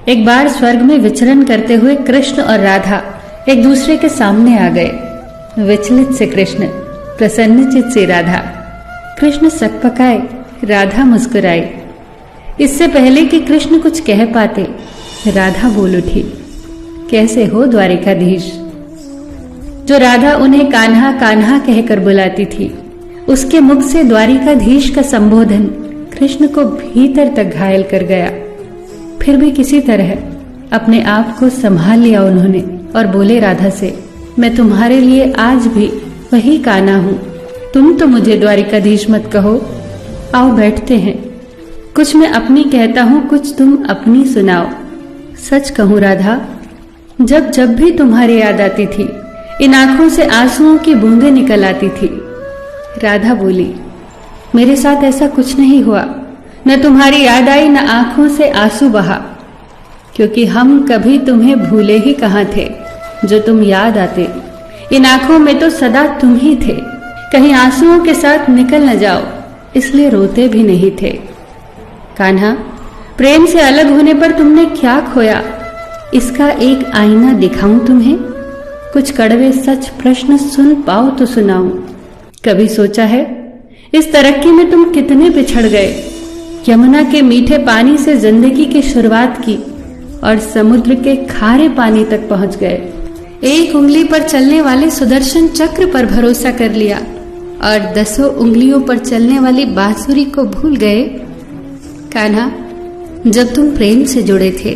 एक बार स्वर्ग में विचरण करते हुए कृष्ण और राधा एक दूसरे के सामने आ गए। विचलित से कृष्ण, प्रसन्नचित से राधा। कृष्ण सकपकाए, राधा मुस्कुराई। इससे पहले कि कृष्ण कुछ कह पाते, राधा बोल उठी, कैसे हो द्वारिकाधीश। जो राधा उन्हें कान्हा कान्हा कहकर बुलाती थी, उसके मुख से द्वारिकाधीश का संबोधन कृष्ण को भीतर तक घायल कर गया। फिर भी किसी तरह अपने आप को संभाल लिया उन्होंने और बोले राधा से, मैं तुम्हारे लिए आज भी वही कान्हा हूं। तुम तो मुझे द्वारिकाधीश मत कहो। आओ बैठते हैं। कुछ मैं अपनी कहता हूं, कुछ तुम अपनी सुनाओ। सच कहूं राधा, जब जब भी तुम्हारी याद आती थी, इन आंखों से आंसुओं की बूंदें निकल आती थी। राधा बोली, मेरे साथ ऐसा कुछ नहीं हुआ। न तुम्हारी याद आई, न आंखों से आंसू बहा, क्योंकि हम कभी तुम्हें भूले ही कहां थे। जो तुम याद आते, इन आंखों में तो सदा तुम ही थे। कहीं आंसुओं के साथ निकल न जाओ, इसलिए रोते भी नहीं थे। कान्हा, प्रेम से अलग होने पर तुमने क्या खोया, इसका एक आईना दिखाऊं तुम्हें। कुछ कड़वे सच प्रश्न सुन पाओ तो सुनाऊं। कभी सोचा है इस तरक्की में तुम कितने पिछड़ गए। यमुना के मीठे पानी से जिंदगी की शुरुआत की और समुद्र के खारे पानी तक पहुंच गए। एक उंगली पर चलने वाले सुदर्शन चक्र पर भरोसा कर लिया और 10 उंगलियों पर चलने वाली बांसुरी को भूल गए। कान्हा, जब तुम प्रेम से जुड़े थे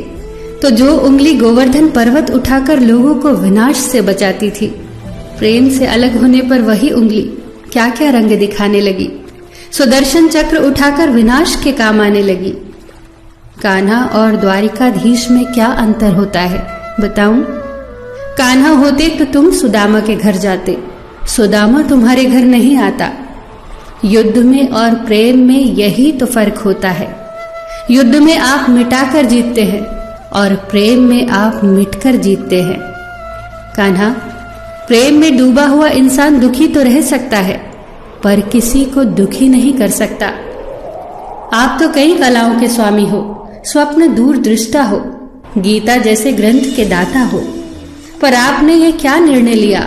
तो जो उंगली गोवर्धन पर्वत उठाकर लोगों को विनाश से बचाती थी, प्रेम से अलग होने पर वही उंगली क्या क्या रंग दिखाने लगी। सुदर्शन चक्र उठाकर विनाश के काम आने लगी। कान्हा और द्वारिकाधीश में क्या अंतर होता है बताऊं? कान्हा होते तो तुम सुदामा के घर जाते, सुदामा तुम्हारे घर नहीं आता। युद्ध में और प्रेम में यही तो फर्क होता है। युद्ध में आप मिटाकर जीतते हैं और प्रेम में आप मिटकर जीतते हैं। कान्हा, प्रेम में डूबा हुआ इंसान दुखी तो रह सकता है, पर किसी को दुखी नहीं कर सकता। आप तो कई कलाओं के स्वामी हो, स्वप्न दूरदृष्टा हो, गीता जैसे ग्रंथ के दाता हो, पर आपने ये क्या निर्णय लिया?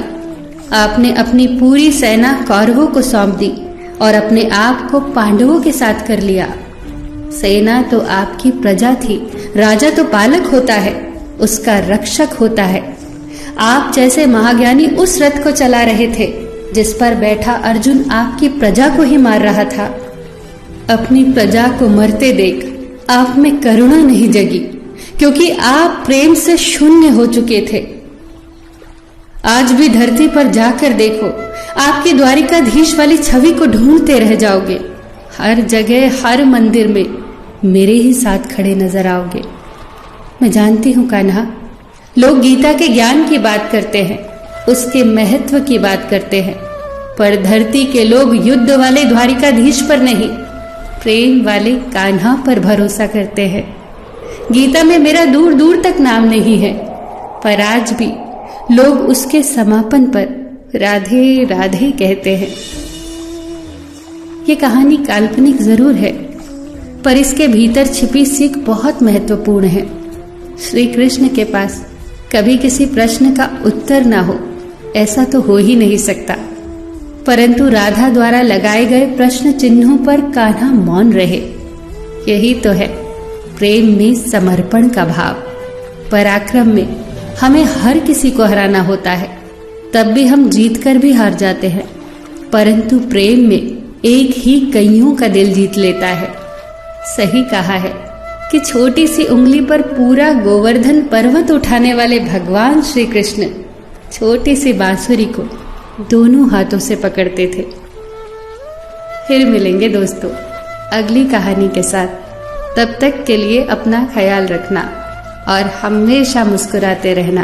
आपने अपनी पूरी सेना कौरवों को सौंप दी और अपने आप को पांडवों के साथ कर लिया। सेना तो आपकी प्रजा थी, राजा तो पालक होता है, उसका रक्षक होता है। आप जैसे महाज्ञानी उस रथ को चला रहे थे जिस पर बैठा अर्जुन आपकी प्रजा को ही मार रहा था। अपनी प्रजा को मरते देख आप में करुणा नहीं जगी, क्योंकि आप प्रेम से शून्य हो चुके थे। आज भी धरती पर जाकर देखो, आपकी द्वारिकाधीश वाली छवि को ढूंढते रह जाओगे। हर जगह, हर मंदिर में मेरे ही साथ खड़े नजर आओगे। मैं जानती हूं कान्हा, लोग गीता के ज्ञान की बात करते हैं, उसके महत्व की बात करते हैं, पर धरती के लोग युद्ध वाले द्वारिकाधीश पर नहीं, प्रेम वाले कान्हा पर भरोसा करते हैं। गीता में मेरा दूर दूर तक नाम नहीं है, पर आज भी लोग उसके समापन पर राधे राधे कहते हैं। ये कहानी काल्पनिक जरूर है, पर इसके भीतर छिपी सीख बहुत महत्वपूर्ण है। श्री कृष्ण के पास कभी किसी प्रश्न का उत्तर ना हो, ऐसा तो हो ही नहीं सकता, परंतु राधा द्वारा लगाए गए प्रश्न चिन्हों पर कान्हा मौन रहे। यही तो है प्रेम में समर्पण का भाव। पराक्रम में हमें हर किसी को हराना होता है, तब भी हम जीतकर भी हार जाते हैं, परंतु प्रेम में एक ही कईयों का दिल जीत लेता है। सही कहा है कि छोटी सी उंगली पर पूरा गोवर्धन पर्वत उठाने वाले भगवान श्री कृष्ण छोटी सी बांसुरी को दोनों हाथों से पकड़ते थे। फिर मिलेंगे दोस्तों अगली कहानी के साथ। तब तक के लिए अपना ख्याल रखना और हमेशा मुस्कुराते रहना।